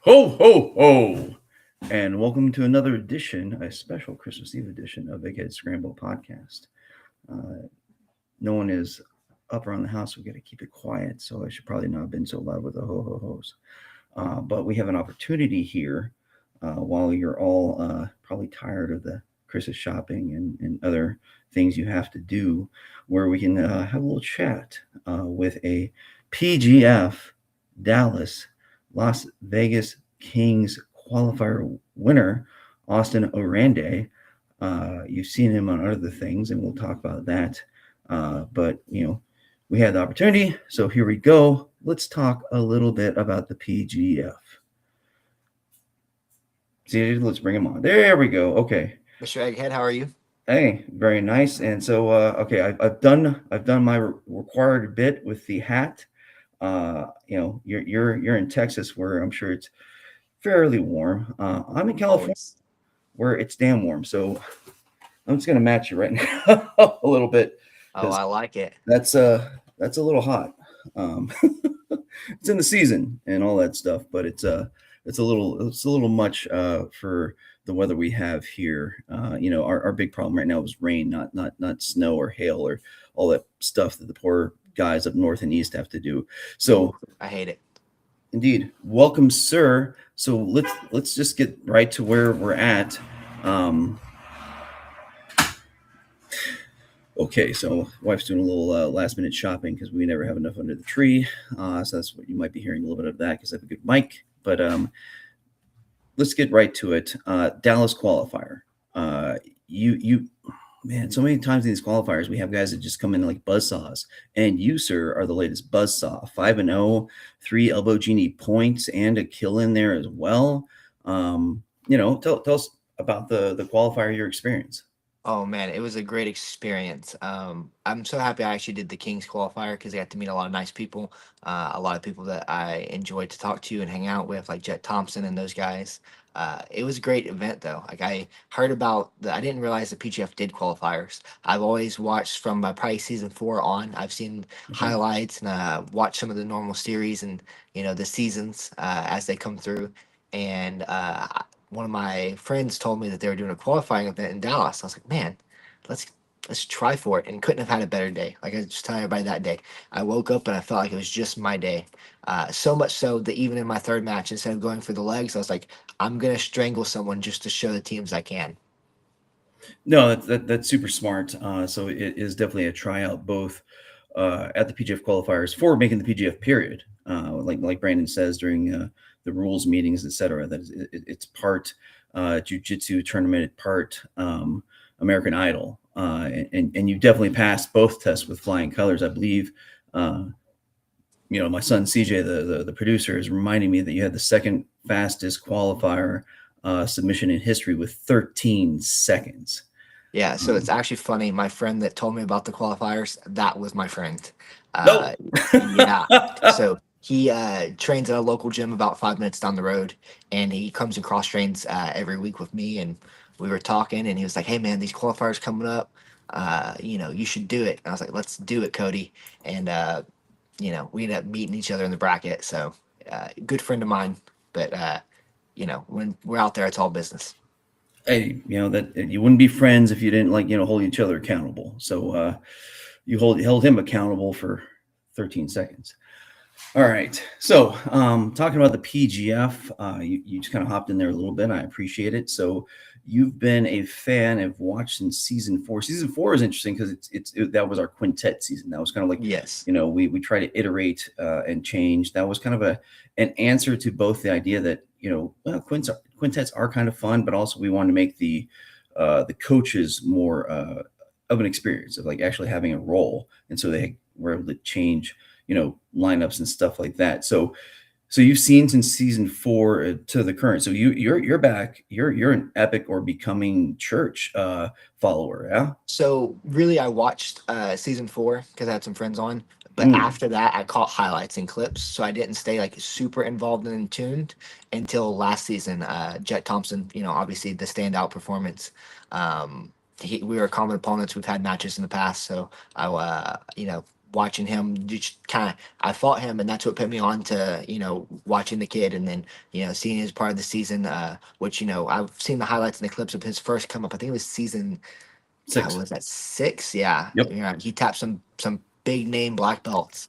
Ho, ho, ho! And welcome to another edition, a special Christmas Eve edition of Egghead Scramble podcast. No one is up around the house. We got to keep it quiet, so I should probably not have been so loud with the ho, ho, ho's. But we have an opportunity here while you're all probably tired of the Christmas shopping and other things you have to do, where we can have a little chat with a PGF Dallas Las Vegas Kings qualifier winner, Austin Oranday. You've seen him on other things, and we'll talk about that. But we had the opportunity, so here we go. Let's talk a little bit about the PGF. See, let's bring him on. There we go. Okay. Mr. Egghead, how are you? Hey, very nice. And so, okay, I've done my required bit with the hat. You're in Texas, where I'm sure it's fairly warm. I'm in California, Always. where it's damn warm. So I'm just gonna match you right now a little bit Oh, because I like it. that's a little hot. Um, it's in the season and all that stuff, but it's a little much for the weather we have here. Our big problem right now is rain, not snow or hail or all that stuff that the poor guys up north and east have to do. So Ooh, I hate it. indeed, welcome, sir. So let's just get right to where we're at. Um, okay, so wife's doing a little last minute shopping because we never have enough under the tree. So that's what you might be hearing a little bit of that because I have a good mic. But let's get right to it. Dallas qualifier. You man, so many times in these qualifiers we have guys that just come in like buzzsaws, and you, sir, are the latest buzzsaw. 5-0, 3 elbow genie points, and a kill in there as well. Tell us about the qualifier, your experience. Oh man, it was a great experience. I'm so happy I actually did the Kings qualifier because I got to meet a lot of nice people, a lot of people that I enjoyed to talk to and hang out with, like Jet Thompson and those guys. It was a great event though. Like I heard about I didn't realize the PGF did qualifiers. I've always watched from probably season 4 on. I've seen Okay. highlights and watched some of the normal series and the seasons as they come through. And one of my friends told me that they were doing a qualifying event in Dallas. I was like, man, let's let's try for it, and couldn't have had a better day. Like I was just telling everybody that day, I woke up and I felt like it was just my day. So much so that even in my third match, instead of going for the legs, I was like, I'm gonna strangle someone just to show the teams I can. No, that's super smart. So it is definitely a tryout, both at the PGF qualifiers for making the PGF period, like Brandon says during the rules meetings, etc. That it's part jujitsu tournament, part American Idol, and you definitely passed both tests with flying colors. I believe. My son CJ, the producer, is reminding me that you had the second fastest qualifier submission in history with 13 seconds. Yeah, so it's Um, actually funny. My friend that told me about the qualifiers, that was my friend. no. Uh, yeah. So he trains at a local gym about 5 minutes down the road, and he comes and cross trains every week with me. And we were talking, and he was like, "Hey, man, these qualifiers coming up. You should do it." And I was like, "Let's do it, Cody." And we ended up meeting each other in the bracket. So good friend of mine, but when we're out there, it's all business. Hey, that you wouldn't be friends if you didn't hold each other accountable. So you held him accountable for 13 seconds. All right. So, talking about the PGF, you just kind of hopped in there a little bit. I appreciate it. So, you've been a fan of watched since season 4. Season 4 is interesting because that was our quintet season. That was kind of like, Yes. we try to iterate and change. That was kind of an answer to both the idea that well, quintets are kind of fun, but also we wanted to make the coaches more of an experience of like actually having a role, and so they were able to change lineups and stuff like that. So you've seen since season 4 to the current. So you're back. You're an Epic or Becoming Church follower, yeah. So really, I watched season 4 because I had some friends on. But Mm, after that, I caught highlights and clips, so I didn't stay like super involved and in tuned until last season. Jet Thompson, obviously the standout performance. We were common opponents. We've had matches in the past, so I, watching him just kind of, I fought him, and that's what put me on to, watching the kid, and then, seeing his part of the season, which, I've seen the highlights and the clips of his first come up. I think it was season, God, what 6. was that, 6? Yeah. Yep. He tapped some big name black belts.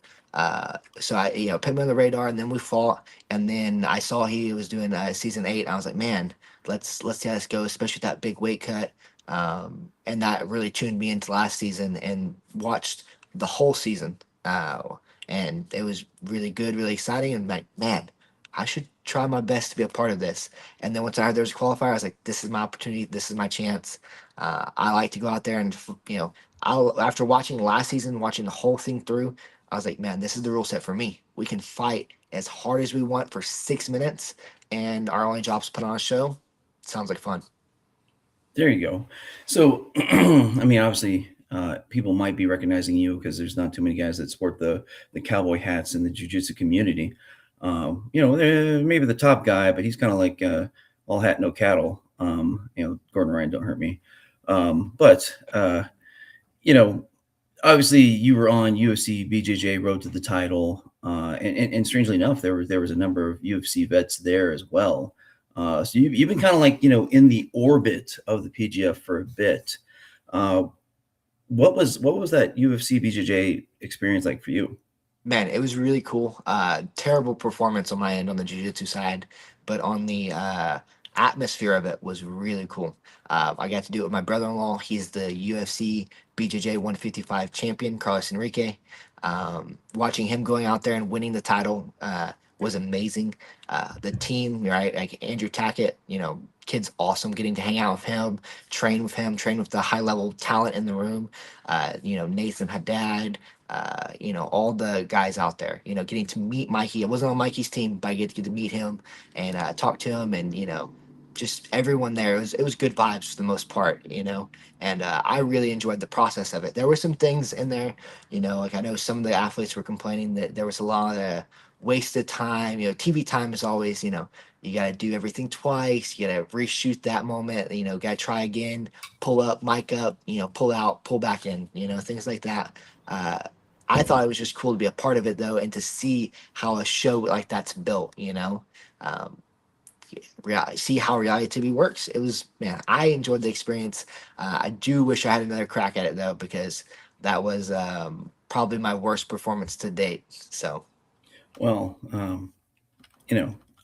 So I, put him on the radar, and then we fought, and then I saw he was doing season 8. I was like, man, let's see how this goes, especially with that big weight cut. And that really tuned me into last season, and watched the whole season. And it was really good, really exciting, and like, man, I should try my best to be a part of this. And then once I heard there was a qualifier, I was like, this is my opportunity, this is my chance. I like to go out there and, I'll, after watching last season, watching the whole thing through, I was like, man, this is the rule set for me. We can fight as hard as we want for 6 minutes, and our only job is to put on a show. Sounds like fun. There you go. So, I mean, obviously, people might be recognizing you because there's not too many guys that sport the cowboy hats in the jiu-jitsu community. Maybe the top guy, but he's kind of like all hat, no cattle. Gordon Ryan, don't hurt me. But you know, obviously, you were on UFC BJJ Road to the Title, and strangely enough, there was a number of UFC vets there as well. So you've been kind of like in the orbit of the PGF for a bit. Uh, what was that UFC BJJ experience like for you? Man, it was really cool. Terrible performance on my end on the jiu-jitsu side, but on the atmosphere of it was really cool. I got to do it with my brother-in-law. He's the UFC BJJ 155 champion, Carlos Enrique. Watching him going out there and winning the title was amazing. The team, right? Like Andrew Tackett, kid's awesome. Getting to hang out with him, train with the high-level talent in the room. Nathan Haddad, all the guys out there, getting to meet Mikey. I wasn't on Mikey's team, but I get to meet him and talk to him, and just everyone there. It was good vibes for the most part, and I really enjoyed the process of it. There were some things in there, like I know some of the athletes were complaining that there was a lot of wasted time. TV time is always, you got to do everything twice. You got to reshoot that moment. Got to try again, pull up, mic up, pull out, pull back in. Things like that. Uh, I thought it was just cool to be a part of it though, and to see how a show like that's built. Um, see how reality TV works. It was, man, I enjoyed the experience. I do wish I had another crack at it though, because that was probably my worst performance to date. So Well,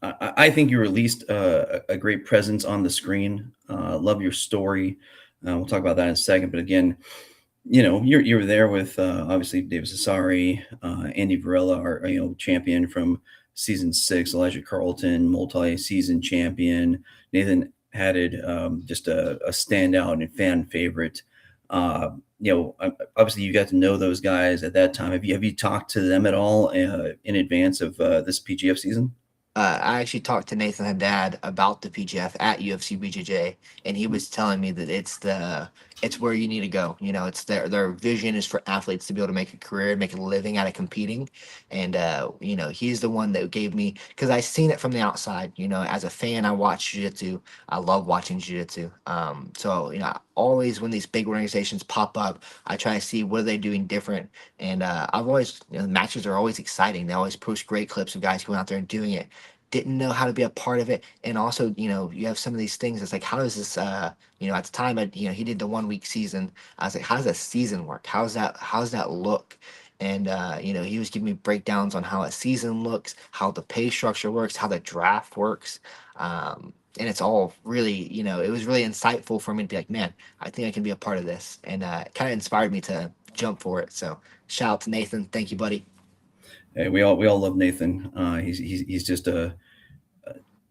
I think you released a great presence on the screen. Love your story. We'll talk about that in a second. But again, you were there with obviously David Sassari, Andy Varela, our champion from season 6, Elijah Carlton, multi-season champion, Nathan Haddad, just a standout and fan favorite. Obviously you got to know those guys at that time. Have you talked to them at all in advance of this PGF season? I actually talked to Nathan Haddad about the PGF at UFC BJJ, and he was telling me that it's where you need to go. It's their vision is for athletes to be able to make a career, make a living out of competing, and he's the one that gave me, because I seen it from the outside. As a fan, I watch jiu-jitsu. I love watching jiu-jitsu. So always when these big organizations pop up, I try to see what are they doing different, and I've always, the matches are always exciting. They always post great clips of guys going out there and doing it. Didn't know how to be a part of it, and also you have some of these things. It's like, how does this at the time, he did the 1 week season. I was like, how does that season work? How's that look? And he was giving me breakdowns on how a season looks, how the pay structure works, how the draft works. And it's all really, it was really insightful for me to be like, man, I think I can be a part of this, and it kind of inspired me to jump for it. So shout out to Nathan. Thank you, buddy. Hey, we all love Nathan. He's just a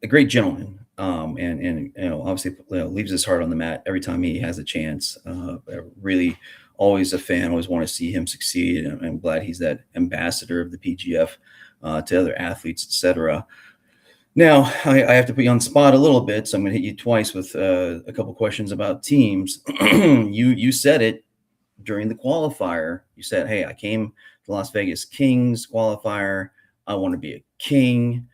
great gentleman, and obviously leaves his heart on the mat every time he has a chance. Really, always a fan. Always want to see him succeed. And I'm glad he's that ambassador of the PGF to other athletes, etc. Now, I have to put you on the spot a little bit, so I'm going to hit you twice with a couple questions about teams. You said it during the qualifier. You said, "Hey, I came to Las Vegas Kings qualifier. I want to be a king."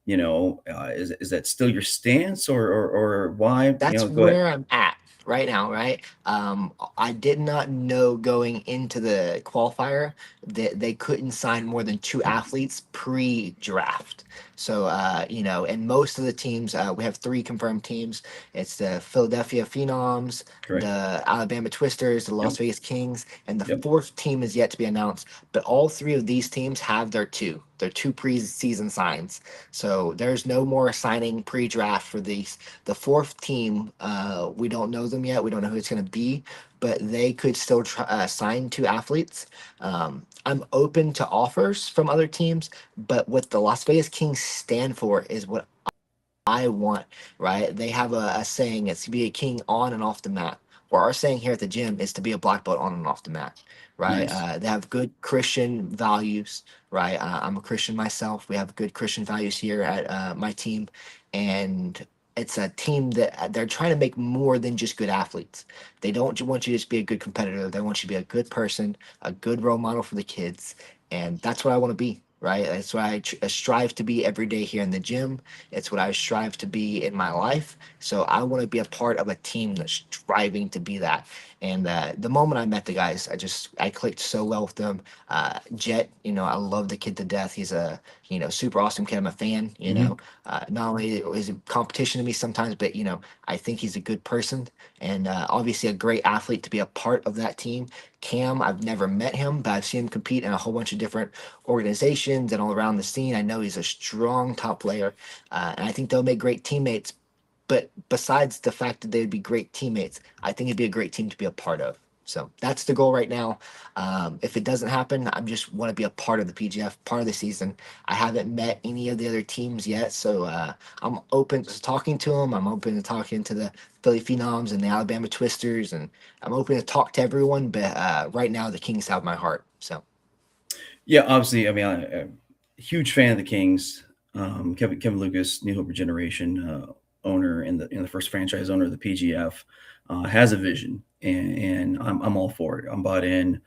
Is that still your stance, or why? That's Go ahead. where I'm at right now, right? I did not know going into the qualifier that they couldn't sign more than two athletes pre-draft. So, and most of the teams, we have three confirmed teams. It's the Philadelphia Phenoms, Correct. the Alabama Twisters, the Las Yep. Vegas Kings, and the Yep. fourth team is yet to be announced. But all three of these teams have their two preseason signs. So there's no more signing pre-draft for these. The fourth team, we don't know them yet. We don't know who it's going to be, but they could still sign two athletes. I'm open to offers from other teams, but what the Las Vegas Kings stand for is what I want, right? They have a saying, it's to be a king on and off the mat. Or our saying here at the gym is to be a black belt on and off the mat, right? Nice. They have good Christian values, right? I'm a Christian myself. We have good Christian values here at my team. And it's a team that they're trying to make more than just good athletes. They don't want you to just be a good competitor. They want you to be a good person, a good role model for the kids. And that's what I want to be, right? That's what I strive to be every day here in the gym. It's what I strive to be in my life. So I want to be a part of a team that's striving to be that. And the moment I met the guys, I clicked so well with them. Jet, I love the kid to death. He's a super awesome kid. I'm a fan. Hmm. Not only is it competition to me sometimes, but I think he's a good person and obviously a great athlete to be a part of that team. Cam, I've never met him, but I've seen him compete in a whole bunch of different organizations and all around the scene. I know he's a strong top player, and I think they'll make great teammates. But besides the fact that they'd be great teammates, I think it'd be a great team to be a part of. So that's the goal right now. If it doesn't happen, I just want to be a part of the PGF, part of the season. I haven't met any of the other teams yet, so I'm open to talking to them. I'm open to talking to the Philly Phenoms and the Alabama Twisters, and I'm open to talk to everyone. But right now, the Kings have my heart. So. Yeah, obviously. I mean, I'm a huge fan of the Kings. Kevin Lucas, New Hope Regeneration owner and the first franchise owner of the PGF, has a vision, and I'm all for it. I'm bought in.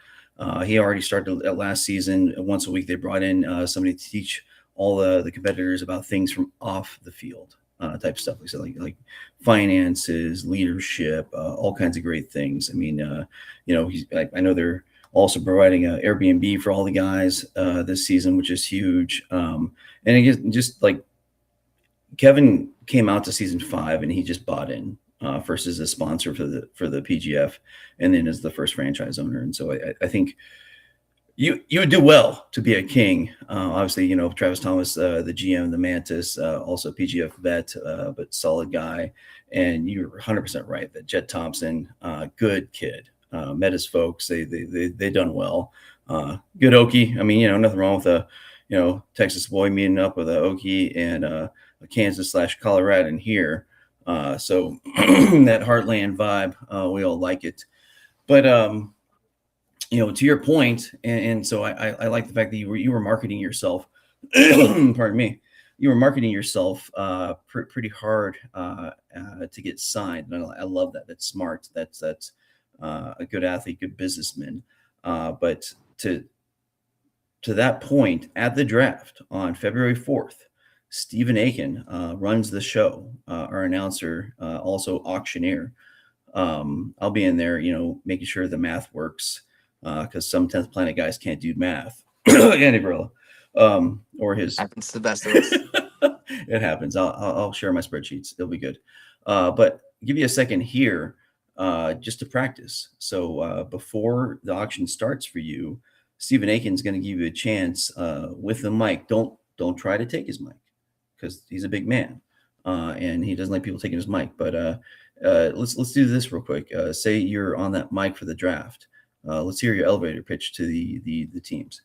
He already started last season. Once a week, they brought in somebody to teach all the competitors about things from off the field, type stuff. Like finances, leadership, all kinds of great things. I mean, I know they're also providing an Airbnb for all the guys this season, which is huge. And again, just like Kevin came out to season 5 and he just bought in first as a sponsor for the PGF, and then as the first franchise owner. And so I think you would do well to be a king. Obviously, Travis Thomas, the GM, the Mantis, also PGF vet, but solid guy. And you're 100% right that Jet Thompson, good kid, met his folks. They done well. Good Okie. I mean, nothing wrong with a Texas boy meeting up with a Okie and a Kansas / Colorado here. So that heartland vibe, we all like it. But to your point, and so I like the fact that you were marketing yourself. Pardon me. You were marketing yourself pretty hard to get signed, and I love that. That's smart. That's a good athlete, good businessman. But to that point, at the draft on February 4th, Stephen Aiken runs the show. Our announcer, also auctioneer. I'll be in there, making sure the math works, because some 10th Planet guys can't do math. Andy Barilla, or his. Happens to the best of us. It happens. I'll share my spreadsheets. It'll be good. But give you a second here, just to practice. So before the auction starts for you, Stephen Aiken's going to give you a chance with the mic. Don't try to take his mic because he's a big man, and he doesn't like people taking his mic. But let's do this real quick. Say you're on that mic for the draft. Let's hear your elevator pitch to the teams.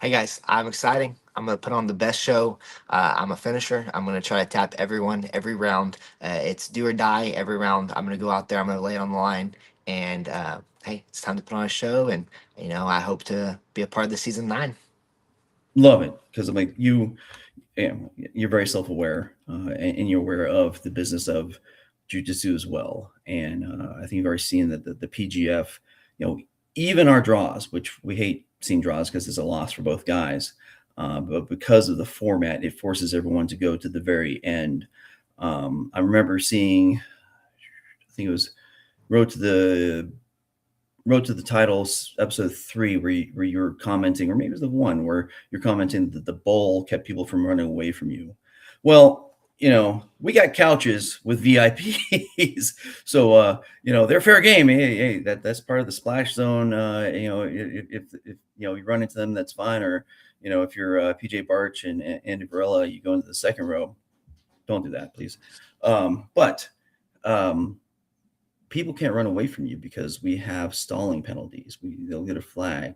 Hey guys, I'm exciting. I'm gonna put on the best show. I'm a finisher. I'm gonna try to tap everyone every round. It's do or die every round. I'm gonna go out there. I'm gonna lay it on the line. And hey, it's time to put on a show. And I hope to be a part of the season 9. Love it, because I'm like you're very self-aware, and you're aware of the business of jiu-jitsu as well. And I think you've already seen that the PGF, even our draws, which we hate seeing draws because it's a loss for both guys, but because of the format, it forces everyone to go to the very end. I remember seeing, think it was Road to the Titles, episode 3, where you're commenting, or maybe it was the one where you're commenting that the bowl kept people from running away from you. Well, we got couches with VIPs, so they're fair game. Hey, that's part of the splash zone. If you run into them, that's fine. Or if you're PJ Barch and Andy Varela, you go into the second row. Don't do that, please. But people can't run away from you because we have stalling penalties. They'll get a flag.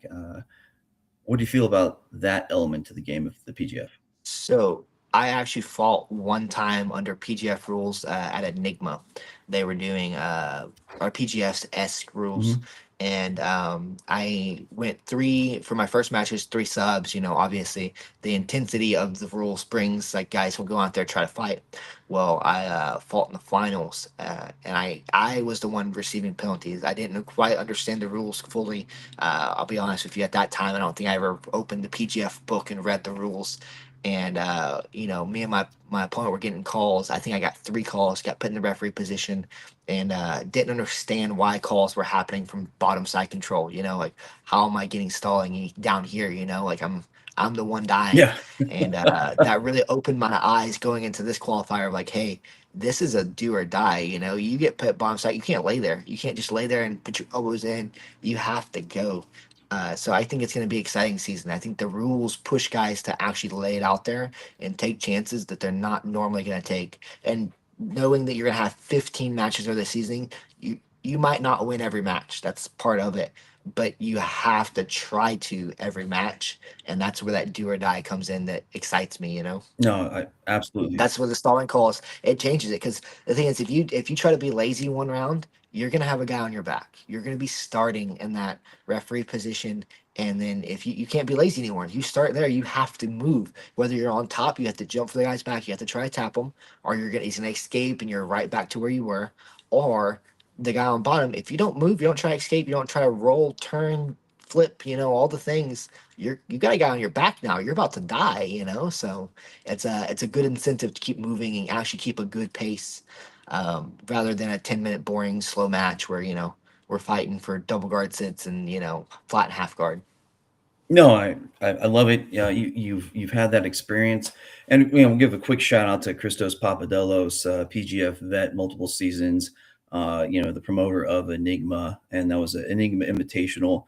What do you feel about that element to the game of the PGF? So I actually fought one time under PGF rules at Enigma. They were doing our PGF's esque rules. Mhm. And I went three for my first match. Was three subs. Obviously the intensity of the rules brings like guys will go out there try to fight. Well, I fought in the finals, and I was the one receiving penalties. I didn't quite understand the rules fully. I'll be honest with you. At that time, I don't think I ever opened the PGF book and read the rules. And me and my opponent were getting calls. I think I got three calls, got put in the referee position, and didn't understand why calls were happening from bottom side control. Like how am I getting stalling down here? Like I'm the one dying, Yeah. and that really opened my eyes going into this qualifier. Like, hey, this is a do or die. You get put bottom side, you can't lay there. You can't just lay there and put your elbows in. You have to go. So I think it's going to be an exciting season. I think the rules push guys to actually lay it out there and take chances that they're not normally going to take. And knowing that you're going to have 15 matches over the season, you might not win every match. That's part of it. But you have to try to every match, and that's where that do or die comes in. That excites me. No, I absolutely. That's what the stalling calls. It changes it because the thing is, if you try to be lazy one round, you're gonna have a guy on your back. You're gonna be starting in that referee position, and then if you can't be lazy anymore, if you start there, you have to move. Whether you're on top, you have to jump for the guy's back. You have to try to tap him, or he's gonna escape, and you're right back to where you were. Or the guy on bottom, if you don't move, you don't try to escape, you don't try to roll, turn, flip, all the things. You got a guy on your back now. You're about to die. So it's a good incentive to keep moving and actually keep a good pace, rather than a 10-minute boring slow match where we're fighting for double guard sits and flat and half guard. No, I love it. Yeah, you've had that experience, and we'll give a quick shout out to Christos Papadelos, PGF vet, multiple seasons. The promoter of Enigma, and that was an Enigma Invitational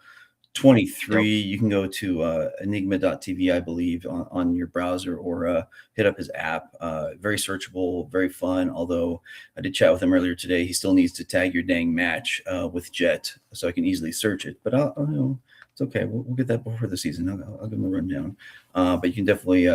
23. You can go to enigma.tv, I believe, on your browser, or hit up his app. Very searchable, very fun. Although I did chat with him earlier today, he still needs to tag your dang match with Jet, so I can easily search it. But it's okay. We'll get that before the season. I'll give him a rundown. But you can definitely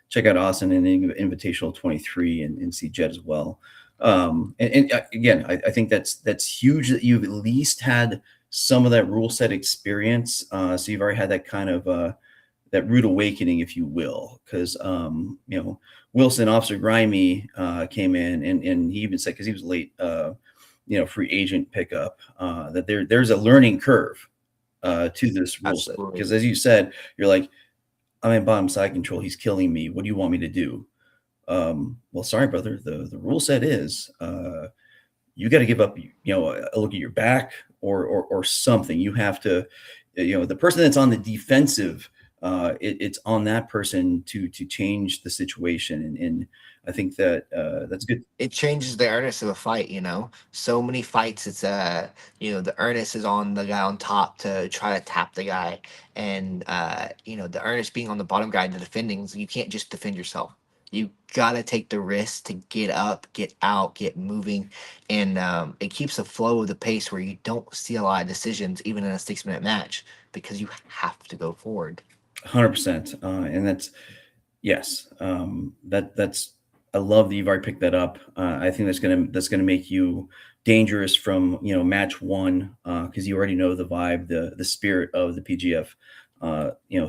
check out Austin and Invitational 23 and see Jet as well. And again, I think that's huge that you've at least had some of that rule set experience. So you've already had that kind of that rude awakening, if you will, because Wilson, Officer Grimy, came in and he even said, because he was late, free agent pickup, that there's a learning curve to this rule set. Absolutely. Because as you said, you're like, I'm in bottom side control. He's killing me. What do you want me to do? Well, sorry, brother. The rule set is you got to give up, a look at your back or something. You have to, the person that's on the defensive, it's on that person to change the situation. And I think that that's good. It changes the earnest of a fight. So many fights, it's the earnest is on the guy on top to try to tap the guy, and the earnest being on the bottom guy to defending. So you can't just defend yourself. You gotta take the risk to get up, get out, get moving, and it keeps the flow of the pace where you don't see a lot of decisions even in a 6-minute match because you have to go forward. 100%. And that's, yes, that's, I love that you've already picked that up. I think that's gonna make you dangerous from match one, because you already know the vibe, the spirit of the PGF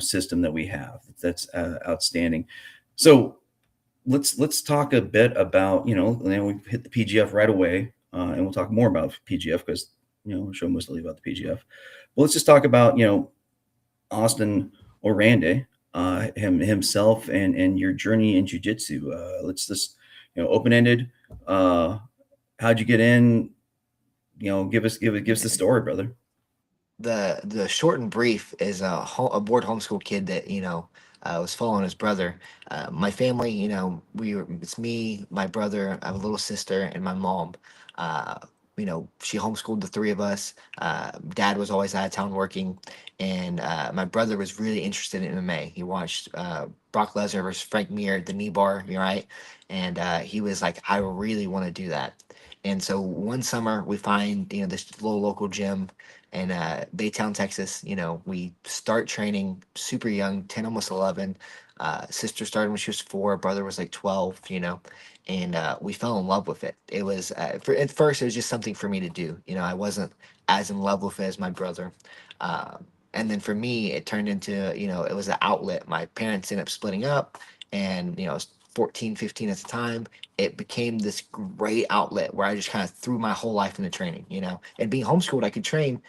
system that we have. That's outstanding. So let's talk a bit about we've hit the PGF right away, and we'll talk more about PGF because the show mostly about the PGF. But let's just talk about Austin Oranday, himself, and your journey in jiu-jitsu. Let's just open-ended. How'd you get in? give us the story, brother. The short and brief is a board homeschool kid that was following his brother. My family, it's me, my brother, I have a little sister, and my mom. uh, she homeschooled the three of us. Dad was always out of town working, and my brother was really interested in MMA. He watched Brock Lesnar versus Frank Mir, the knee bar, you right, and he was like, I really want to do that. And so one summer we find this little local gym in Baytown, Texas. We start training super young, 10, almost 11. Sister started when she was 4, brother was like 12, and we fell in love with it. It was, at first, it was just something for me to do. I wasn't as in love with it as my brother. And then for me, it turned into, it was an outlet. My parents ended up splitting up, and, I was 14, 15 at the time. It became this great outlet where I just kind of threw my whole life into training, and being homeschooled, I could train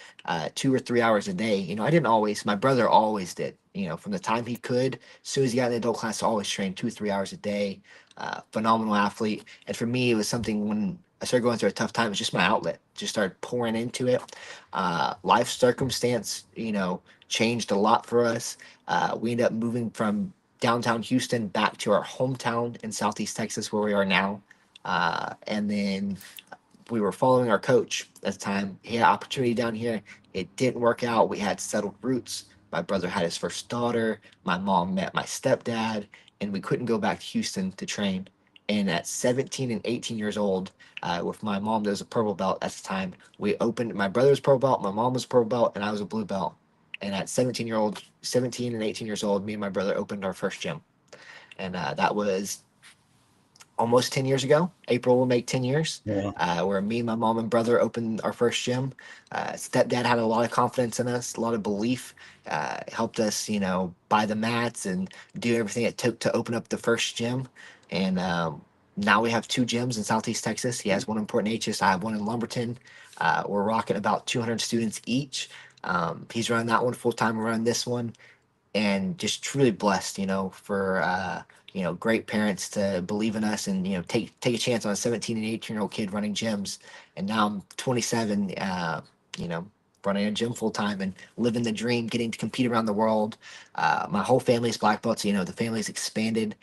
2 or 3 hours a day. I didn't always, my brother always did, from the time he could, as soon as he got in the adult class, always trained 2 or 3 hours a day. Phenomenal athlete. And for me, it was something when I started going through a tough time, it was just my outlet, just started pouring into it. Life circumstance, changed a lot for us. We ended up moving from downtown Houston back to our hometown in Southeast Texas, where we are now. And then we were following our coach at the time. He had an opportunity down here. It didn't work out. We had settled roots. My brother had his first daughter. My mom met my stepdad, and we couldn't go back to Houston to train. And at 17 and 18 years old, with my mom that was a purple belt at the time, we opened. My brother was purple belt, my mom was purple belt, and I was a blue belt. And at 17 and 18 years old, me and my brother opened our first gym, and that was almost 10 years ago. April will make 10 years, Yeah. where me, my mom, and brother opened our first gym. Stepdad had a lot of confidence in us, a lot of belief, helped us, buy the mats and do everything it took to open up the first gym. And now we have two gyms in Southeast Texas. He has one in Port Neches, I have one in Lumberton. We're rocking about 200 students each. He's running that one full time, we're running this one, and just truly blessed, for great parents to believe in us and take a chance on a 17 and 18-year-old kid running gyms. And now I'm 27, you know, running a gym full time and living the dream, getting to compete around the world. My whole family's black belts. The family's expanded.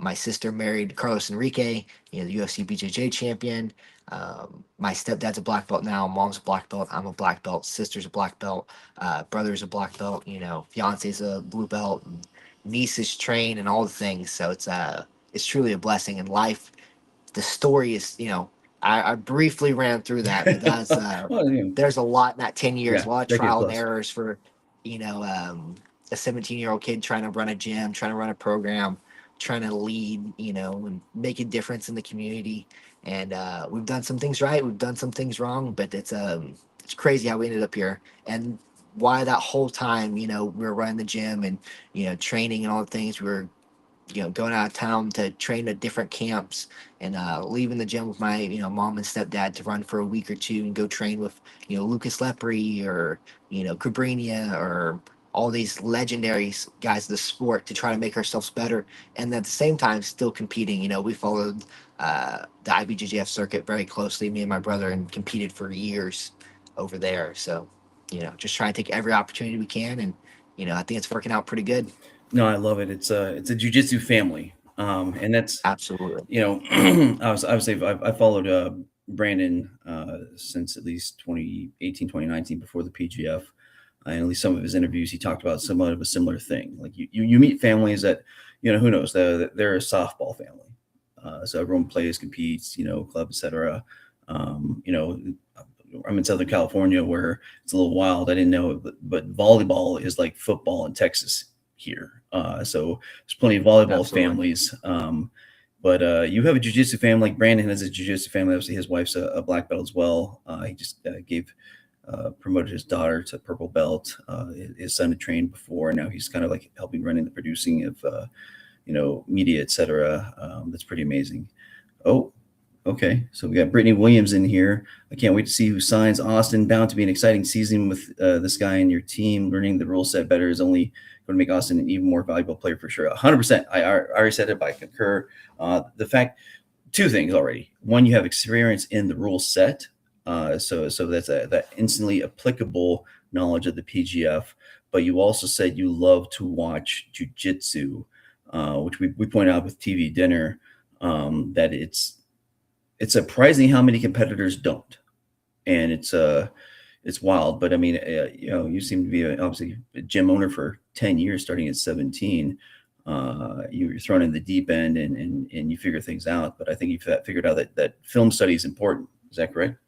My sister married Carlos Enrique, the UFC BJJ champion. My stepdad's a black belt now. Mom's a black belt. I'm a black belt. Sister's a black belt. Brother's a black belt. Fiance's a blue belt. And niece is trained and all the things. So it's truly a blessing in life. The story is, I briefly ran through that, but that's Well, there's a lot in that 10 years, yeah, a lot of decade trial and plus. errors for, a 17-year-old kid trying to run a gym, trying to run a program, trying to lead, and make a difference in the community. And we've done some things right, we've done some things wrong, but it's crazy how we ended up here. And why that whole time, we were running the gym and, training and all the things, we were going out of town to train at different camps, and leaving the gym with my mom and stepdad to run for a week or two and go train with Lucas Lepre or Cabrinia or all these legendary guys of the sport to try to make ourselves better, and at the same time still competing. We followed the IBJJF circuit very closely, me and my brother, and competed for years over there. So just try and take every opportunity we can, and I think it's working out pretty good. No, I love it. It's a jujitsu family, and that's Absolutely. I would say I followed Brandon since at least 2018, 2019, before the PGF. And at least some of his interviews, he talked about somewhat of a similar thing. Like you meet families that, who knows, they're a softball family. So everyone plays, competes, club, etc. I'm in Southern California where it's a little wild. I didn't know it, but volleyball is like football in Texas here. So there's plenty of volleyball Absolutely. families. But you have a jiu-jitsu family. Like Brandon has a jiu-jitsu family. Obviously, his wife's a black belt as well. He just gave promoted his daughter to purple belt. His son had trained before, and now he's kind of like helping running the producing of media, etc. That's pretty amazing. Oh, okay. So we got Brittany Williams in here. I can't wait to see who signs. Austin, bound to be an exciting season with this guy and your team. Learning the rule set better is only going to make Austin an even more valuable player for sure. 100%. I already said it, but I concur. The fact, two things already. One, you have experience in the rule set. So that's that instantly applicable knowledge of the PGF. But you also said you love to watch jujitsu, which we point out with TV dinner, that it's surprising how many competitors don't, and it's wild. But I mean, you seem to be obviously a gym owner for 10 years, starting at 17. You're thrown in the deep end, and you figure things out. But I think you've figured out that film study is important. Is that correct?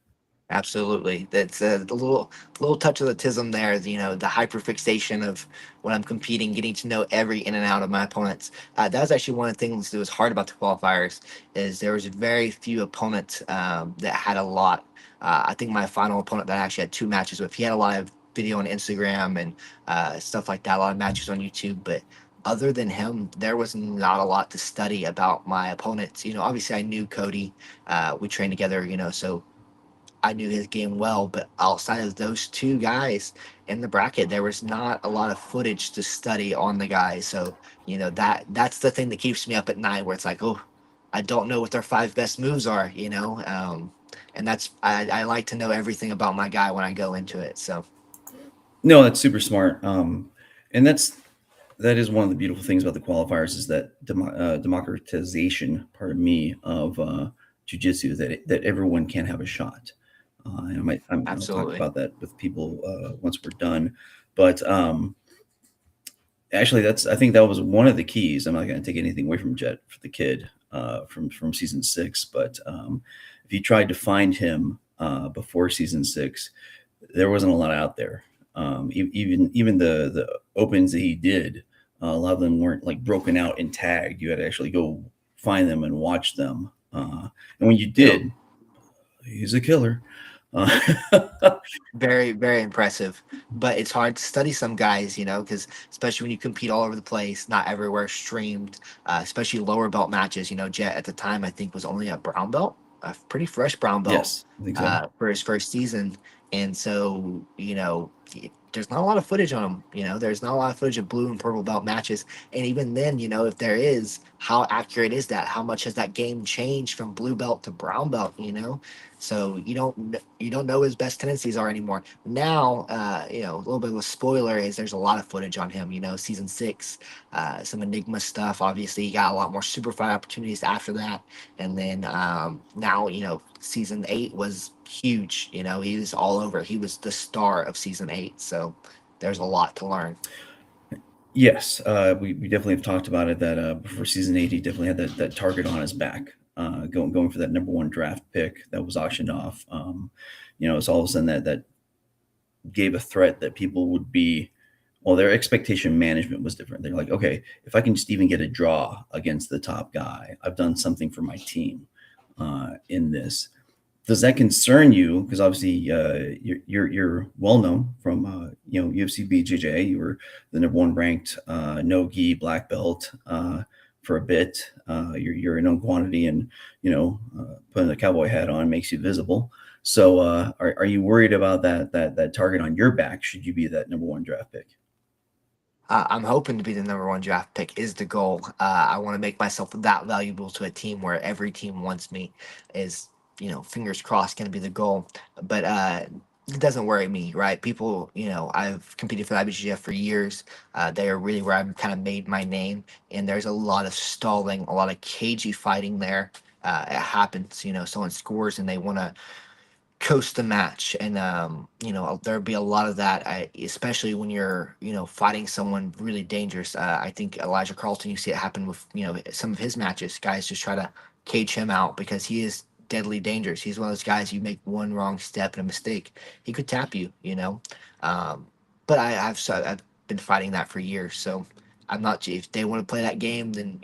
Absolutely. That's the little touch of autism there. The hyperfixation of when I'm competing, getting to know every in and out of my opponents. That was actually one of the things that was hard about the qualifiers. Is there was very few opponents that had a lot. I think my final opponent that I actually had two matches with, he had a lot of video on Instagram and stuff like that, a lot of matches on YouTube, but. Other than him, there was not a lot to study about my opponents. Obviously I knew Cody. We trained together. So I knew his game well, but outside of those two guys in the bracket, there was not a lot of footage to study on the guys. So, that's the thing that keeps me up at night where it's like, oh, I don't know what their five best moves are. And I like to know everything about my guy when I go into it. So No, that's super smart. And that is one of the beautiful things about the qualifiers is that democratization, pardon me, of jujitsu, that everyone can have a shot. I'll talk absolutely. about that with people once we're done. But actually, I think that was one of the keys. I'm not going to take anything away from Jet for the kid from season 6, but if you tried to find him before season 6, there wasn't a lot out there. Even the opens that he did, a lot of them weren't like broken out and tagged. You had to actually go find them and watch them. And when you Yep. did, he's a killer. Uh, Very, very impressive. But it's hard to study some guys, because especially when you compete all over the place, not everywhere streamed, especially lower belt matches. Jet at the time, I think, was only a brown belt, a pretty fresh brown belt yes, I think so. for his first season. And so, there's not a lot of footage on him. There's not a lot of footage of blue and purple belt matches. And even then, if there is, how accurate is that? How much has that game changed from blue belt to brown belt? So you don't know his best tendencies are anymore. Now, a little bit of a spoiler is there's a lot of footage on him. Season 6, some Enigma stuff. Obviously, he got a lot more super fight opportunities after that, and then now season 8 was huge. He was all over. He was the star of season 8. So there's a lot to learn. Yes, we definitely have talked about it that before season 8, he definitely had that target on his back, going for that number one draft pick that was auctioned off. It's all of a sudden that gave a threat that people would be, well, their expectation management was different. They're like, okay, if I can just even get a draw against the top guy, I've done something for my team in this. Does that concern you? Because obviously you're well known from UFC BJJ. You were the number one ranked no gi black belt for a bit. You're a known quantity, and putting a cowboy hat on makes you visible. So are you worried about that target on your back? Should you be that number one draft pick? I'm hoping to be the number one draft pick is the goal. I want to make myself that valuable to a team where every team wants me. Is fingers crossed going to be the goal. But it doesn't worry me, right? People, I've competed for the IBJJF for years. They are really where I've kind of made my name, and there's a lot of stalling, a lot of cagey fighting there. It happens, someone scores and they want to coast the match, and there'd be a lot of that, especially when you're fighting someone really dangerous. I think Elijah Carlton, you see it happen with some of his matches. Guys just try to cage him out because he is deadly dangerous. He's one of those guys, you make one wrong step and a mistake, he could tap you. um, but I've been fighting that for years, so I'm not, if they want to play that game, then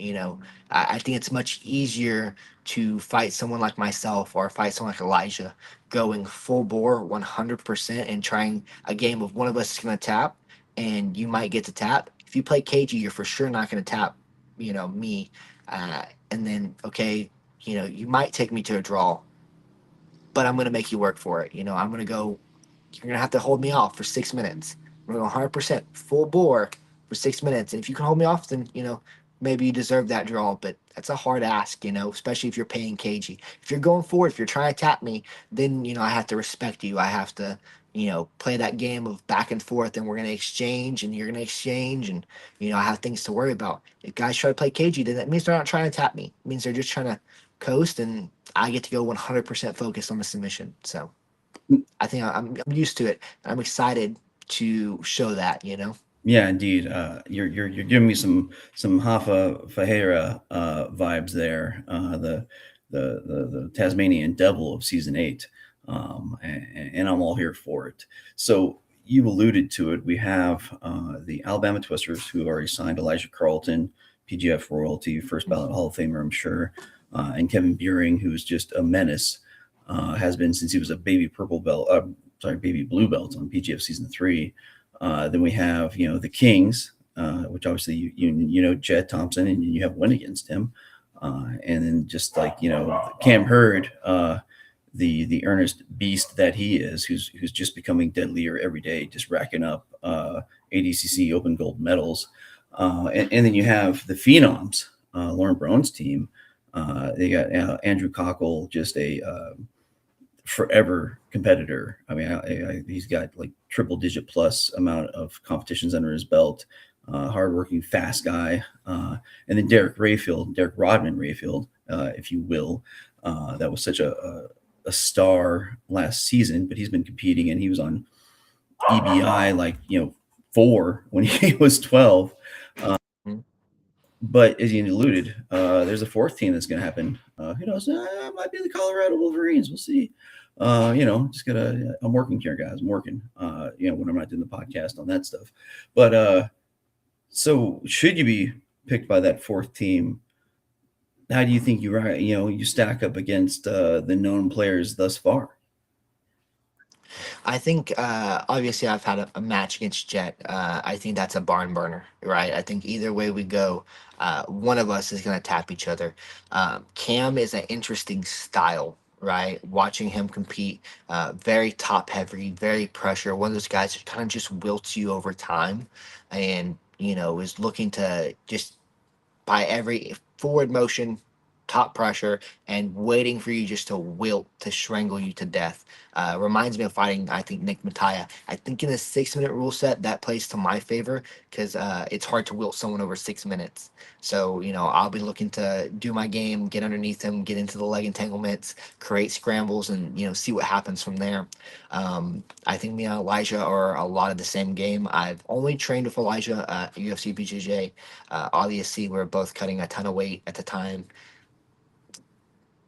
I think it's much easier to fight someone like myself or fight someone like Elijah, going full bore 100% and trying a game of one of us is going to tap, and you might get to tap. If you play cagey, you're for sure not going to tap me. And then, okay, you might take me to a draw, but I'm going to make you work for it. I'm going to go, you're going to have to hold me off for 6 minutes. I'm going to go 100% full bore for 6 minutes, and if you can hold me off, then maybe you deserve that draw, but that's a hard ask, especially if you're paying KG. If you're going forward, if you're trying to tap me, then, I have to respect you. I have to, play that game of back and forth, and we're going to exchange and you're going to exchange. And, I have things to worry about. If guys try to play KG, then that means they're not trying to tap me. It means they're just trying to coast, and I get to go 100% focused on the submission. So I think I'm used to it. I'm excited to show that. Yeah, indeed. You're giving me some Hafa Fajera vibes there. The Tasmanian Devil of season 8, and I'm all here for it. So you alluded to it. We have the Alabama Twisters, who have already signed Elijah Carlton, PGF royalty, first ballot Hall of Famer, I'm sure, and Kevin Buring, who is just a menace, has been since he was a baby purple belt. Baby blue belt on PGF season 3. Then we have, the Kings, which obviously you know Jed Thompson, and you have win against him. And then just like Cam Hurd, the earnest beast that he is, who's just becoming deadlier every day, just racking up ADCC Open Gold medals. And then you have the Phenoms, Lauren Brown's team. They got Andrew Cockle, just a forever competitor. I mean, he's got like triple digit plus amount of competitions under his belt. Hardworking, fast guy. And then Derek Rodman Rayfield, if you will. That was such a star last season, but he's been competing, and he was on EBI 4 when he was 12. But as you alluded, there's a fourth team that's going to happen. Who knows? It might be the Colorado Wolverines. We'll see. I'm working here, guys. I'm working. When I'm not doing the podcast on that stuff. But so should you be picked by that fourth team? How do you think you stack up against the known players thus far? I think obviously I've had a match against Jet. I think that's a barn burner, right? I think either way we go, one of us is going to tap each other. Cam is an interesting style, right? Watching him compete, very top heavy, very pressure. One of those guys that kind of just wilts you over time, and is looking to just by every forward motion, top pressure, and waiting for you just to wilt, to strangle you to death. Reminds me of fighting, I think, Nick Mattia. I think in the 6 minute rule set, that plays to my favor because it's hard to wilt someone over 6 minutes. So, I'll be looking to do my game, get underneath him, get into the leg entanglements, create scrambles, and, see what happens from there. I think me and Elijah are a lot of the same game. I've only trained with Elijah at UFC BJJ. Obviously, we're both cutting a ton of weight at the time.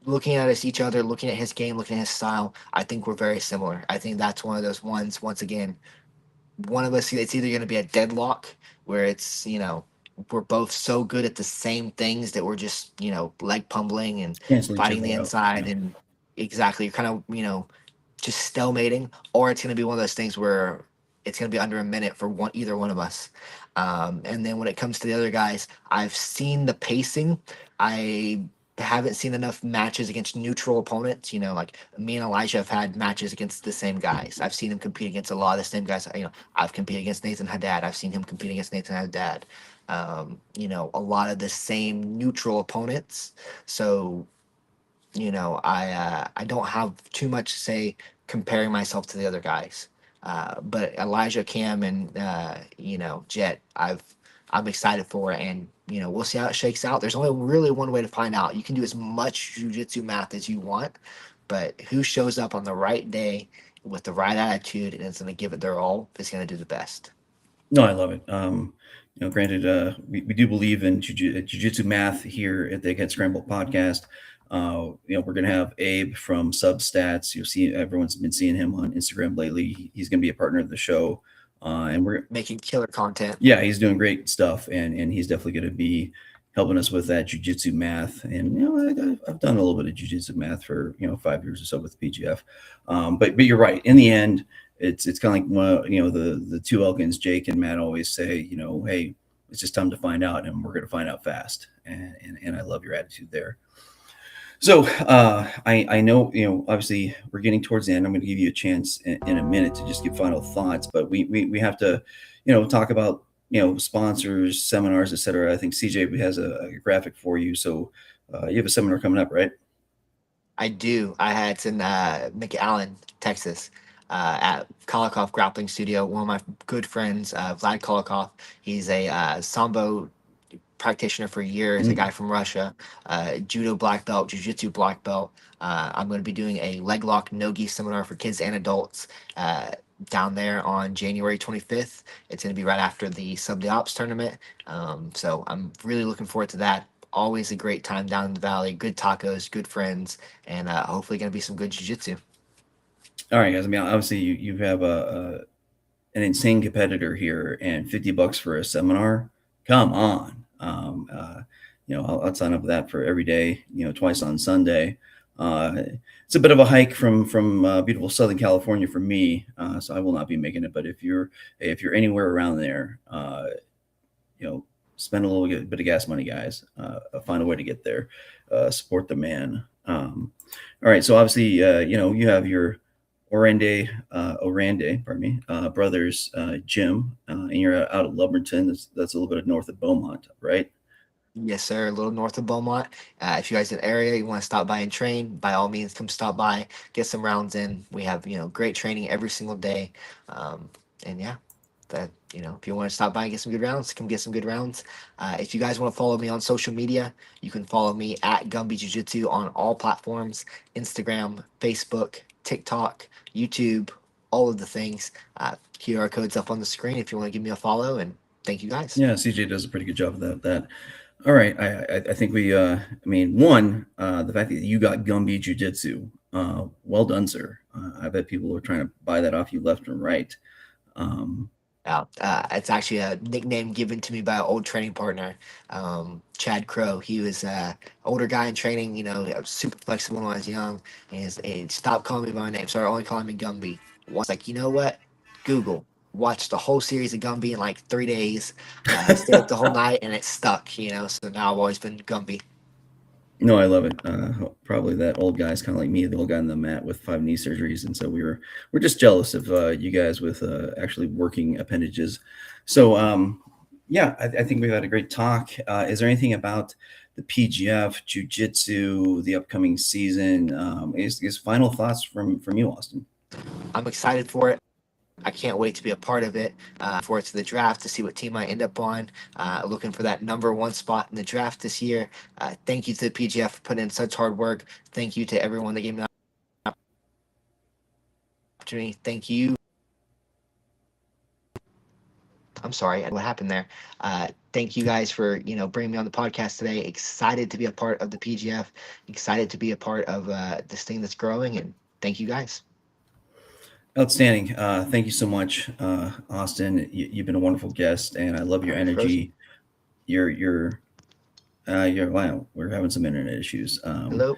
Looking at each other, looking at his game, looking at his style, I think we're very similar. I think that's one of those ones, once again, one of us, it's either going to be a deadlock where we're both so good at the same things that we're just, leg pummeling and Cancel each fighting other the out. inside. Yeah. And exactly, you're kind of, just stalemating, or it's going to be one of those things where it's going to be under a minute for either one of us. And then when it comes to the other guys, I've seen the pacing. I haven't seen enough matches against neutral opponents. Like me and Elijah have had matches against the same guys. I've seen him compete against a lot of the same guys. I've competed against Nathan Haddad. I've seen him compete against Nathan Haddad. A lot of the same neutral opponents. So I don't have too much to say comparing myself to the other guys. But Elijah, Cam, and Jet, I'm excited for it, and we'll see how it shakes out. There's only really one way to find out. You can do as much jujitsu math as you want, but who shows up on the right day with the right attitude and is going to give it their all is going to do the best. No, I love it. Granted, we do believe in jujitsu math here at the Egghead Scramble podcast. We're going to have Abe from Substats. You'll see everyone's been seeing him on Instagram lately. He's going to be a partner of the show. And we're making killer content. Yeah, he's doing great stuff. And he's definitely going to be helping us with that jujitsu math. And, I've done a little bit of jujitsu math for, 5 years or so with PGF. But you're right. In the end, it's kind of like the two Elkins, Jake and Matt, always say, hey, it's just time to find out, and we're going to find out fast. And I love your attitude there. So I know, obviously we're getting towards the end. I'm going to give you a chance in a minute to just give final thoughts, but we have to, talk about sponsors, seminars, etc. I think CJ has a graphic for you. So you have a seminar coming up, right? I do. It's in McAllen, Texas, at Kolikoff Grappling Studio. One of my good friends, Vlad Kolikoff, he's a sambo practitioner for years, a Mm. guy from Russia, judo black belt, jiu-jitsu black belt. I'm going to be doing a leg lock no-gi seminar for kids and adults down there on January 25th. It's going to be right after the Sub de Ops tournament. So I'm really looking forward to that. Always a great time down in the valley. Good tacos, good friends, and hopefully going to be some good jiu-jitsu. All right, guys. I mean, obviously, you have an insane competitor here, and $50 for a seminar. Come on. I'll sign up for that for every day. Twice on Sunday. It's a bit of a hike from beautiful Southern California for me, so I will not be making it. But if you're anywhere around there, you know, spend a little bit of gas money, guys. Find a way to get there. Support the man. All right, so obviously, you have your Oranday, pardon me, brothers gym, and you're out at Lumberton. That's a little bit north of Beaumont, right? Yes, sir. A little north of Beaumont. If you guys in the area, you want to stop by and train, by all means, come stop by, get some rounds in. We have, great training every single day. Um, and yeah, if you want to stop by and get some good rounds, come get some good rounds. If you guys want to follow me on social media, you can follow me at Gumby Jiu Jitsu on all platforms: Instagram, Facebook, TikTok, YouTube, all of the things. QR code's up on the screen if you want to give me a follow. And thank you guys. Yeah, CJ does a pretty good job of that. All right, I think we. I mean, one, the fact that you got Gumby Jiu Jitsu, well done, sir. I bet people are trying to buy that off you left and right. Um, It's actually a nickname given to me by an old training partner, Chad Crow. He was older guy in training, super flexible when I was young. And he stopped calling me by my name, started only calling me Gumby. Once, like, you know what? Google. Watched the whole series of Gumby in like 3 days. Stayed up the whole night, and it stuck. So now I've always been Gumby. No, I love it. Probably that old guy's kind of like me, the old guy on the mat with 5 knee surgeries, and so we're just jealous of you guys with actually working appendages. So yeah, I think we've had a great talk. Is there anything about the PGF Jiu-Jitsu, the upcoming season? Is final thoughts from you, Austin? I'm excited for it. I can't wait to be a part of it. For it to the draft to see what team I end up on. Looking for that number one spot in the draft this year. Thank you to the PGF for putting in such hard work. Thank you to everyone that gave me the opportunity. Thank you. I'm sorry, what happened there? Thank you guys for bringing me on the podcast today. Excited to be a part of the PGF. Excited to be a part of this thing that's growing. And thank you guys. Outstanding. Thank you so much, Austin. You've been a wonderful guest, and I love your energy. You're wow. We're having some internet issues. Hello.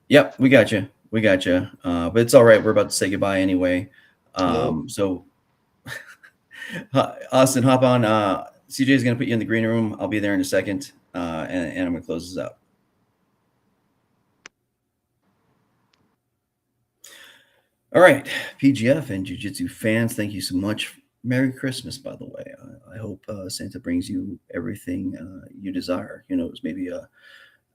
Yep, we got you. We got you. But it's all right. We're about to say goodbye anyway. Hello. So, Austin, hop on. CJ is going to put you in the green room. I'll be there in a second, and I'm going to close this out. All right, PGF and Jiu-Jitsu fans, thank you so much. Merry Christmas, by the way. I hope Santa brings you everything you desire. It's maybe a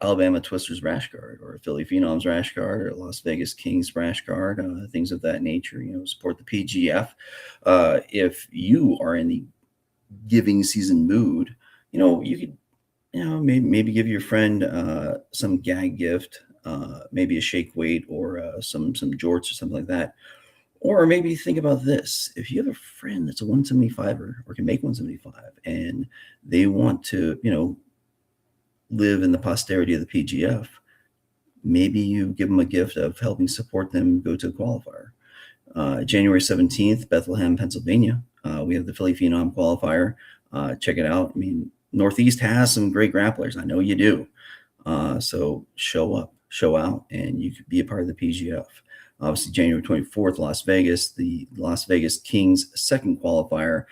Alabama Twisters rash guard, or a Philly Phenoms rash guard, or Las Vegas Kings rash guard, things of that nature. Support the PGF. If you are in the giving season mood, you could, maybe give your friend some gag gift, maybe a shake weight, or some jorts or something like that. Or maybe think about this: if you have a friend that's a 175er or can make 175, and they want to, live in the posterity of the PGF, maybe you give them a gift of helping support them go to a qualifier. January 17th, Bethlehem, Pennsylvania. We have the Philly Phenom qualifier. Check it out. I mean, Northeast has some great grapplers. I know you do. So show up, show out, and you could be a part of the PGF. Obviously, January 24th, Las Vegas, the Las Vegas Kings second qualifier.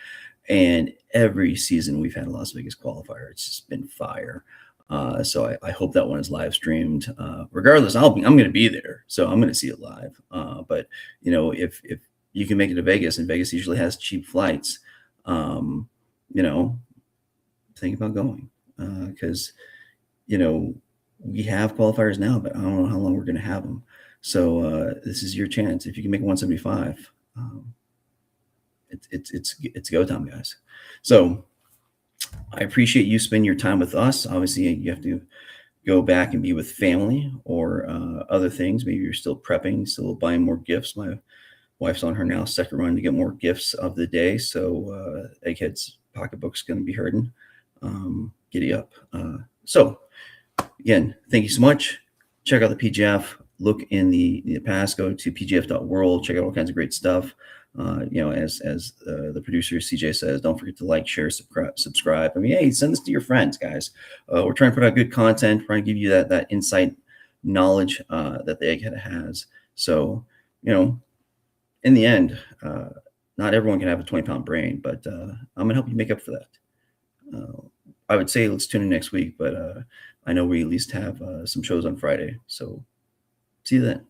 And every season we've had a Las Vegas qualifier. It's just been fire. So I hope that one is live streamed. Regardless, I'm going to be there, so I'm going to see it live. But if you can make it to Vegas, and Vegas usually has cheap flights, think about going, because we have qualifiers now, but I don't know how long we're going to have them. So this is your chance. If you can make 175, it's go time, guys. So I appreciate you spending your time with us. Obviously, you have to go back and be with family or other things. Maybe you're still prepping, still buying more gifts. My wife's on her now second run to get more gifts of the day. So Egghead's pocketbook's going to be hurting. Giddy up. So again, thank you so much. Check out the PGF. Look in the past. Go to pgf.world. Check out all kinds of great stuff. As the producer CJ says, don't forget to like, share, subscribe. I mean, hey, send this to your friends, guys. We're trying to put out good content, trying to give you that insight, knowledge that the Egghead has. So, in the end, not everyone can have a 20-pound brain, but I'm gonna help you make up for that. I would say let's tune in next week, but I know we at least have some shows on Friday. So see you then.